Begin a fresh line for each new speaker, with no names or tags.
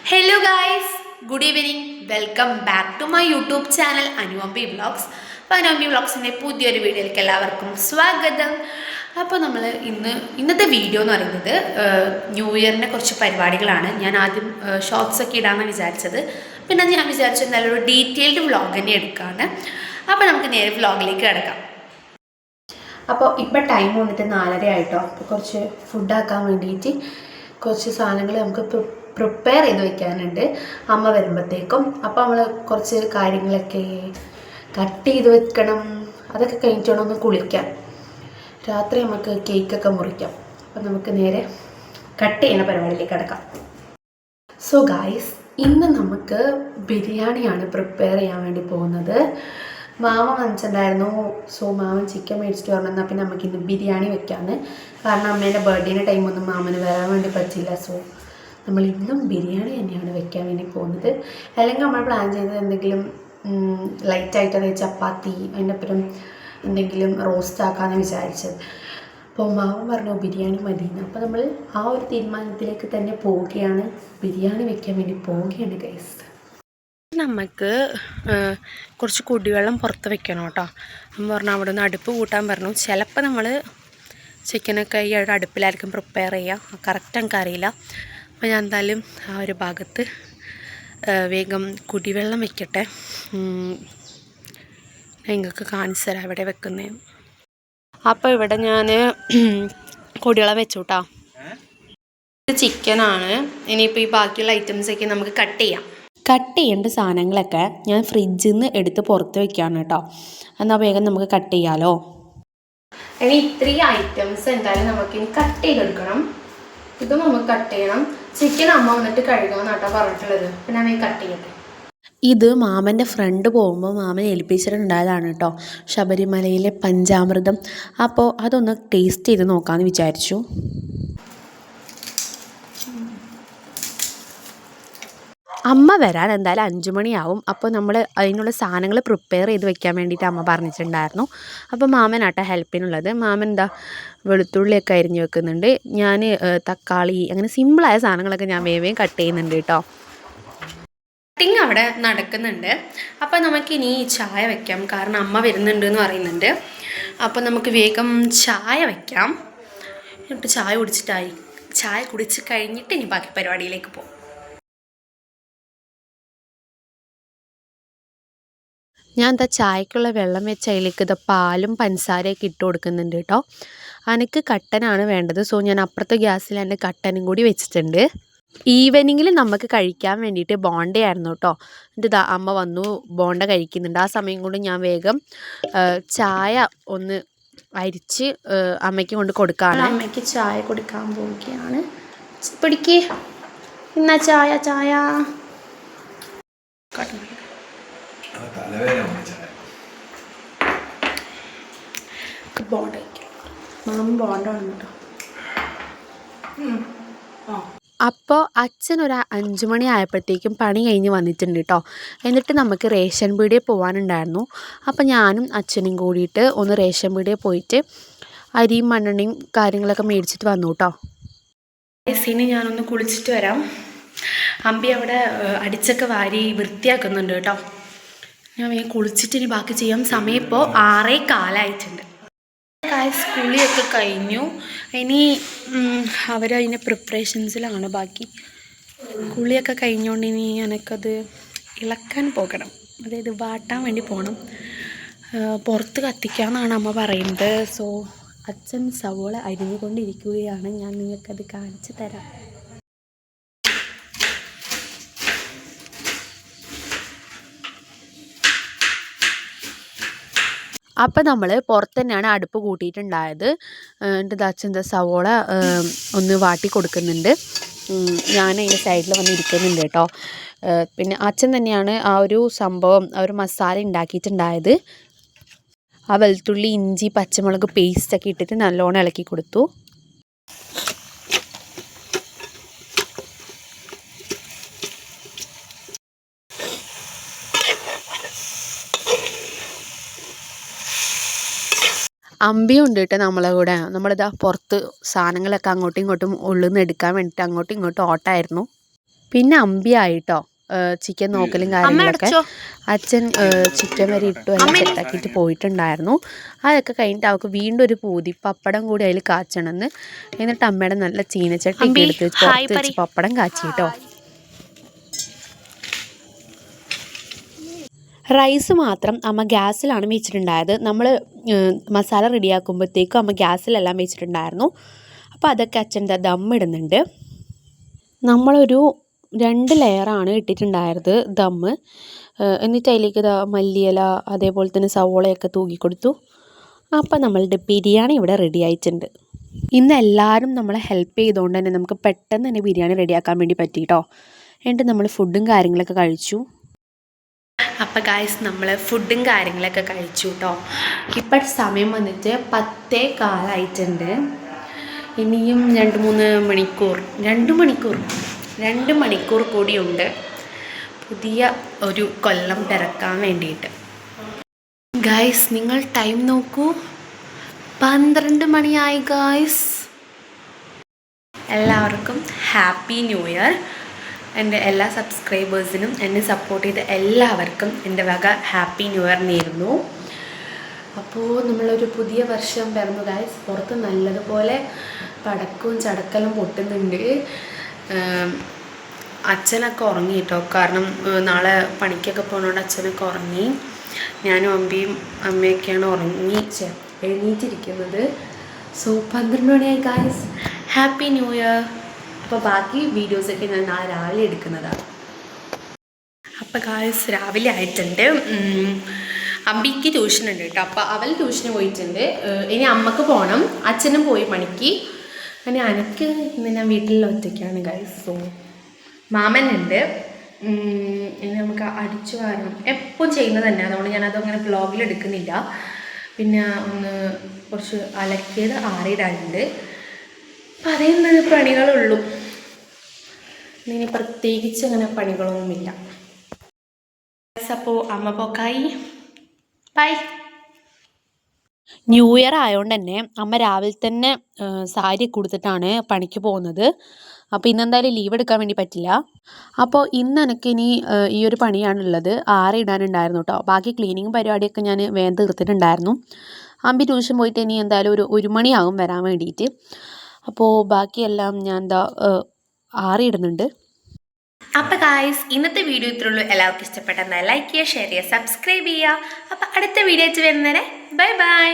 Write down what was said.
Hello guys, good evening. Welcome back to my YouTube channel Anuambi Vlogs. അപ്പോൾ അനുവമ്പി വ്ളോഗ്സിൻ്റെ പുതിയൊരു വീഡിയോയിലേക്ക് എല്ലാവർക്കും സ്വാഗതം. അപ്പോൾ നമ്മൾ ഇന്നത്തെ വീഡിയോ എന്ന് പറയുന്നത് ന്യൂ ഇയറിൻ്റെ കുറച്ച് പരിപാടികളാണ്. ഞാൻ ആദ്യം ഷോർട്സ് ഒക്കെ ഇടാമെന്ന് വിചാരിച്ചത്, പിന്നെ ഞാൻ വിചാരിച്ചു എന്തായാലും ഒരു ഡീറ്റെയിൽഡ് വ്ളോഗ് തന്നെ എടുക്കുകയാണ്. അപ്പോൾ നമുക്ക് നേരെ വ്ളോഗിലേക്ക് കിടക്കാം. അപ്പോൾ ഇപ്പോൾ ടൈം വന്നിട്ട് 4:30 ആയിട്ടോ. അപ്പോൾ കുറച്ച് ഫുഡാക്കാൻ വേണ്ടിയിട്ട് കുറച്ച് സാധനങ്ങൾ നമുക്ക് പ്രിപ്പയർ ചെയ്ത് വയ്ക്കാനുണ്ട് അമ്മ വരുമ്പോഴത്തേക്കും. അപ്പോൾ നമ്മൾ കുറച്ച് കാര്യങ്ങളൊക്കെ കട്ട് ചെയ്ത് വെക്കണം. അതൊക്കെ കഴിഞ്ഞിട്ട് വേണം ഒന്ന് കുളിക്കാൻ. രാത്രി നമുക്ക് കേക്കൊക്കെ മുറിക്കാം. അപ്പം നമുക്ക് നേരെ കട്ട് ചെയ്യുന്ന പരിപാടിയിലേക്ക് കിടക്കാം. സോ ഗായ്സ്, ഇന്ന് നമുക്ക് ബിരിയാണിയാണ് പ്രിപ്പയർ ചെയ്യാൻ വേണ്ടി പോകുന്നത്. മാമ മനസ്സിലായിരുന്നു. സോ മാമൻ ചിക്കൻ മേടിച്ചിട്ട് പറഞ്ഞാൽ പിന്നെ നമുക്ക് ഇന്ന് ബിരിയാണി വെക്കാമെന്ന്. കാരണം അമ്മേൻ്റെ ബർത്ത്ഡേൻ്റെ ടൈമൊന്നും മാമന് വരാൻ വേണ്ടി പറ്റില്ല. സോ നമ്മൾ ഇന്നും ബിരിയാണി തന്നെയാണ് വെക്കാൻ വേണ്ടി പോകുന്നത്. അല്ലെങ്കിൽ നമ്മൾ പ്ലാൻ ചെയ്തത് എന്തെങ്കിലും ലൈറ്റായിട്ട്, അതായത് ചപ്പാത്തി അതിൻ്റെ അപ്പുറം എന്തെങ്കിലും റോസ്റ്റ് ആക്കാമെന്ന് വിചാരിച്ചത്. അപ്പോൾ മാമൻ പറഞ്ഞു ബിരിയാണി മതിയെന്ന്. അപ്പോൾ നമ്മൾ ആ ഒരു തീരുമാനത്തിലേക്ക് തന്നെ പോവുകയാണ്. ബിരിയാണി വെക്കാൻ വേണ്ടി പോവുകയാണ് ഗൈസ്. നമുക്ക് കുറച്ച് കുടിവെള്ളം പുറത്ത് വെക്കണം കേട്ടോ. നമ്മൾ പറഞ്ഞു അവിടെ നിന്ന് അടുപ്പ് കൂട്ടാൻ പറഞ്ഞു. ചിലപ്പോൾ നമ്മൾ ചിക്കനൊക്കെ ഈ അടുപ്പിലായിരിക്കും പ്രിപ്പയർ ചെയ്യുക. കറക്റ്റ് എനിക്കറിയില്ല. അപ്പോൾ ഞാൻ എന്തായാലും ആ ഒരു ഭാഗത്ത് വേഗം കുടിവെള്ളം വെക്കട്ടെ. നിങ്ങൾക്ക് കാണിച്ചു തരാം ഇവിടെ വെക്കുന്നത്. അപ്പോൾ ഇവിടെ ഞാൻ കുടിവെള്ളം വെച്ചു കേട്ടോ. ഇത് ചിക്കനാണ്. ഇനിയിപ്പോൾ ഈ ബാക്കിയുള്ള ഐറ്റംസൊക്കെ നമുക്ക് കട്ട് ചെയ്യാം. കട്ട് ചെയ്യേണ്ട സാധനങ്ങളൊക്കെ ഞാൻ ഫ്രിഡ്ജിൽ നിന്ന് എടുത്ത് പുറത്ത് വയ്ക്കുകയാണ് കേട്ടോ. എന്നാൽ വേഗം നമുക്ക് കട്ട് ചെയ്യാമല്ലോ. ഇനി ഇത്രയും ഐറ്റംസ് എന്തായാലും നമുക്കിനി കട്ട് ചെയ്തെടുക്കണം. ഇതും നമുക്ക് കട്ട് ചെയ്യണം. ചിക്കൻ അമ്മ വന്നിട്ട് കഴുകാമെന്നാട്ടോ പറഞ്ഞിട്ടുള്ളത്. അപ്പം ഞാൻ കട്ട് ചെയ്യട്ടെ. ഇത് മാമൻ്റെ ഫ്രണ്ട് പോകുമ്പോൾ മാമൻ ഏൽപ്പിച്ചിട്ടുണ്ടായതാണ് കേട്ടോ, ശബരിമലയിലെ പഞ്ചാമൃതം. അപ്പോൾ അതൊന്ന് ടേസ്റ്റ് ചെയ്ത് നോക്കാമെന്ന് വിചാരിച്ചു. അമ്മ വരാൻ എന്തായാലും 5 മണിയാവും. അപ്പോൾ നമ്മൾ അതിനുള്ള സാധനങ്ങൾ പ്രിപ്പയർ ചെയ്ത് വെക്കാൻ വേണ്ടിയിട്ട് അമ്മ പറഞ്ഞിട്ടുണ്ടായിരുന്നു. അപ്പോൾ മാമനാട്ടോ ഹെൽപ്പിനുള്ളത്. മാമൻ എന്താ വെളുത്തുള്ളിയൊക്കെ അരിഞ്ഞ് വെക്കുന്നുണ്ട്. ഞാൻ തക്കാളി അങ്ങനെ സിമ്പിളായ സാധനങ്ങളൊക്കെ ഞാൻ വേഗം കട്ട് ചെയ്യുന്നുണ്ട് കേട്ടോ. കട്ടിങ് അവിടെ നടക്കുന്നുണ്ട്. അപ്പോൾ നമുക്കിനി ചായ വയ്ക്കാം. കാരണം അമ്മ വരുന്നുണ്ട് എന്ന് പറയുന്നുണ്ട്. അപ്പോൾ നമുക്ക് വേഗം ചായ വയ്ക്കാം. എന്നിട്ട് ചായ കുടിച്ച് കഴിഞ്ഞിട്ട് ഇനി ബാക്കി പരിപാടിയിലേക്ക് പോകും. ഞാൻ എന്താ ചായക്കുള്ള വെള്ളം വെച്ച അതിലേക്ക് പാലും പഞ്ചസാരയൊക്കെ ഇട്ട് കൊടുക്കുന്നുണ്ട് കേട്ടോ. എനിക്ക് കട്ടനാണ് വേണ്ടത്. സോ ഞാൻ അപ്പുറത്തെ ഗ്യാസിൽ എൻ്റെ കട്ടനും കൂടി വെച്ചിട്ടുണ്ട്. ഈവനിങ്ങിൽ നമുക്ക് കഴിക്കാൻ വേണ്ടിയിട്ട് ബോണ്ട ആയിരുന്നു കേട്ടോ. എന്നിട്ട് അമ്മ വന്നു ബോണ്ട കഴിക്കുന്നുണ്ട്. ആ സമയം കൊണ്ട് ഞാൻ വേഗം ചായ ഒന്ന് അരിച്ച് അമ്മയ്ക്ക് കൊണ്ട് കൊടുക്കുകയാണ്. അമ്മയ്ക്ക് ചായ കൊടുക്കാൻ പോവുകയാണ്. പിടിക്ക് എന്നാ ചായ അപ്പോൾ അച്ഛൻ ഒരു 5 മണി ആയപ്പോഴത്തേക്കും പണി കഴിഞ്ഞ് വന്നിട്ടുണ്ട് കേട്ടോ. എന്നിട്ട് നമുക്ക് റേഷൻ പീടികയിൽ പോകാനുണ്ടായിരുന്നു. അപ്പോൾ ഞാനും അച്ഛനും കൂടിയിട്ട് ഒന്ന് റേഷൻ പീടികയിൽ പോയിട്ട് അരിയും മണ്ണെണ്ണയും കാര്യങ്ങളൊക്കെ മേടിച്ചിട്ട് വന്നു കേട്ടോ. ഇനി ഞാനൊന്ന് കുളിച്ചിട്ട് വരാം. അമ്പി അവിടെ അടിച്ചൊക്കെ വാരി വൃത്തിയാക്കുന്നുണ്ട് കേട്ടോ. ഞാൻ വേഗം കുളിച്ചിട്ട് ഇനി ബാക്കി ചെയ്യാം. സമയം ഇപ്പോൾ 6:15 കുളിയൊക്കെ കഴിഞ്ഞു. ഇനി അവരതിൻ്റെ പ്രിപ്പറേഷൻസിലാണ്. ബാക്കി കുളിയൊക്കെ കഴിഞ്ഞുകൊണ്ട് ഇനി എനിക്കത് ഇളക്കാൻ പോകണം, അതായത് വാട്ടാൻ വേണ്ടി പോകണം. പുറത്ത് കത്തിക്കാമെന്നാണ് അമ്മ പറയുന്നത്. സോ അച്ഛൻ സവോള അരിഞ്ഞുകൊണ്ടിരിക്കുകയാണ്. ഞാൻ നിങ്ങൾക്കത് കാണിച്ചു തരാം. അപ്പം നമ്മൾ പുറത്ത് തന്നെയാണ് അടുപ്പ് കൂട്ടിയിട്ടുണ്ടായത്. എന്നിട്ട് അച്ഛൻ സവോള ഒന്ന് വാട്ടി കൊടുക്കുന്നുണ്ട്. ഞാൻ അതിൻ്റെ സൈഡിൽ വന്ന് ഇരിക്കുന്നുണ്ട് കേട്ടോ. പിന്നെ അച്ഛൻ തന്നെയാണ് ആ ഒരു സംഭവം, ആ ഒരു മസാല ഉണ്ടാക്കിയിട്ടുണ്ടായത്. ആ വെളുത്തുള്ളി, ഇഞ്ചി, പച്ചമുളക് പേസ്റ്റൊക്കെ ഇട്ടിട്ട് നല്ലോണം ഇളക്കി കൊടുത്തു. അമ്പിയും ഉണ്ട് കേട്ടോ നമ്മളെ കൂടെ. നമ്മളിതാ പുറത്ത് സാധനങ്ങളൊക്കെ അങ്ങോട്ടും ഇങ്ങോട്ടും ഉള്ളിൽ നിന്ന് എടുക്കാൻ വേണ്ടിയിട്ട് അങ്ങോട്ടും ഇങ്ങോട്ടും ഓട്ടമായിരുന്നു.
പിന്നെ അമ്പിയായിട്ടോ ചിക്കൻ നോക്കലും കാര്യങ്ങളൊക്കെ. അച്ഛൻ ചിക്കൻ വരെ ഇട്ടു എല്ലാം സെറ്റാക്കിയിട്ട് പോയിട്ടുണ്ടായിരുന്നു. അതൊക്കെ കഴിഞ്ഞിട്ട് അവൾക്ക് വീണ്ടും ഒരു പൂതി പപ്പടം കൂടി അതിൽ കാച്ചണമെന്ന്. എന്നിട്ട് അമ്മയുടെ നല്ല ചീനച്ചട്ടിയൊക്കെ എടുത്ത് പുറത്ത് വെച്ച് പപ്പടം കാച്ചിട്ടോ. റൈസ് മാത്രം അമ്മ ഗ്യാസിലാണ് വെച്ചിട്ടുണ്ടായത്. നമ്മൾ മസാല റെഡിയാക്കുമ്പോഴത്തേക്കും അമ്മ ഗ്യാസിലെല്ലാം വെച്ചിട്ടുണ്ടായിരുന്നു. അപ്പോൾ അതൊക്കെ അച്ഛൻ്റെ ദമ്മിടുന്നുണ്ട്. നമ്മളൊരു 2 ലെയറാണ് ഇട്ടിട്ടുണ്ടായത് ദമ്മ്. എന്നിട്ട് അതിലേക്ക് മല്ലിയില അതേപോലെ തന്നെ സവോളയൊക്കെ തൂക്കിക്കൊടുത്തു. അപ്പം നമ്മളുടെ ബിരിയാണി ഇവിടെ റെഡി ആയിട്ടുണ്ട്. ഇന്ന് എല്ലാവരും നമ്മളെ ഹെൽപ്പ് ചെയ്തുകൊണ്ട് തന്നെ നമുക്ക് പെട്ടെന്ന് തന്നെ ബിരിയാണി റെഡിയാക്കാൻ വേണ്ടി പറ്റിയിട്ടോ. എന്നിട്ട് നമ്മൾ ഫുഡും കാര്യങ്ങളൊക്കെ കഴിച്ചു.
അപ്പം ഗായ്സ് നമ്മൾ ഫുഡും കാര്യങ്ങളൊക്കെ കഴിച്ചു കേട്ടോ. ഇപ്പം സമയം വന്നിട്ട് 10:15 ഇനിയും 2 മണിക്കൂർ കൂടിയുണ്ട് പുതിയ ഒരു കൊല്ലം പിറക്കാൻ വേണ്ടിയിട്ട്. ഗായ്സ് നിങ്ങൾ ടൈം നോക്കൂ, 12 മണിയായി ഗായ്സ്. എല്ലാവർക്കും ഹാപ്പി ന്യൂ ഇയർ. എൻ്റെ എല്ലാ സബ്സ്ക്രൈബേഴ്സിനും എന്നെ സപ്പോർട്ട് ചെയ്ത എല്ലാവർക്കും എൻ്റെ വക ഹാപ്പി ന്യൂ ഇയർ നേരുന്നു. അപ്പോൾ നമ്മളൊരു പുതിയ വർഷം പിറന്നു ഗായ്സ്. പുറത്ത് നല്ലതുപോലെ പടക്കവും ചടക്കലും പൊട്ടുന്നുണ്ട്. അച്ഛനൊക്കെ ഉറങ്ങി കേട്ടോ, കാരണം നാളെ പണിക്കൊക്കെ പോകുന്നതുകൊണ്ട് അച്ഛനൊക്കെ ഉറങ്ങി. ഞാനും അമ്മയൊക്കെയാണ് എഴുന്നേറ്റിരിക്കുന്നത്. സോ 12 മണിയായി ഗായ്സ്. Happy new year. അപ്പോൾ ബാക്കി വീഡിയോസൊക്കെ ഞാൻ നാളെ രാവിലെ എടുക്കുന്നതാണ്. അപ്പോൾ ഗായ്സ് രാവിലെ ആയിട്ടുണ്ട്. അമ്പിക്ക് ട്യൂഷൻ ഉണ്ട് കേട്ടോ. അപ്പോൾ അവൾ ട്യൂഷന് പോയിട്ടുണ്ട്. ഇനി അമ്മക്ക് പോകണം, അച്ഛനും പോയി പണിക്ക്. പിന്നെ എനിക്ക് ഇന്ന് ഞാൻ വീട്ടിൽ ഒറ്റയ്ക്കാണ് ഗായ്സ്. സോ മാമനുണ്ട്. ഇനി നമുക്ക് അടിച്ചു വാരണം, എപ്പോഴും ചെയ്യുന്നത് തന്നെ, അതുകൊണ്ട് ഞാനതങ്ങനെ വ്ളോഗിൽ എടുക്കുന്നില്ല. പിന്നെ ഒന്ന് കുറച്ച് അലക്കിയത് ആറിയിടാനുണ്ട്. അപ്പം അതേ പണികളുള്ളൂ. ഇനി പ്രത്യേകിച്ച് അങ്ങനെ പണികളൊന്നുമില്ല. അപ്പോൾ അമ്മ പോക്കായി. ബൈ.
ന്യൂ ഇയർ ആയതുകൊണ്ട് തന്നെ അമ്മ രാവിലെ തന്നെ സാരി കൊടുത്തിട്ടാണ് പണിക്ക് പോകുന്നത്. അപ്പോൾ ഇന്നെന്തായാലും ലീവ് എടുക്കാൻ വേണ്ടി പറ്റില്ല. അപ്പോൾ ഇന്ന് എനിക്കിനി ഈ ഒരു പണിയാണുള്ളത്. ആറിടാനുണ്ടായിരുന്നു കേട്ടോ. ബാക്കി ക്ലീനിങ് പരിപാടിയൊക്കെ ഞാൻ വേഗം തീർത്തിട്ടുണ്ടായിരുന്നു. അമ്പി ട്യൂഷൻ പോയിട്ട് ഇനി എന്തായാലും ഒരു 1 മണിയാകും വരാൻ വേണ്ടിയിട്ട്. അപ്പോൾ ബാക്കിയെല്ലാം ഞാൻ ആറിയിടുന്നുണ്ട്.
അപ്പോൾ ഗായ്സ് ഇന്നത്തെ വീഡിയോ ഇത്രയുള്ളൂ. എല്ലാവർക്കും ഇഷ്ടപ്പെട്ടെന്നാൽ ലൈക്ക് ചെയ്യുക, ഷെയർ ചെയ്യുക, സബ്സ്ക്രൈബ് ചെയ്യുക. അപ്പോൾ അടുത്ത വീഡിയോ ആയിട്ട് വരുന്നവരെ ബൈ ബൈ.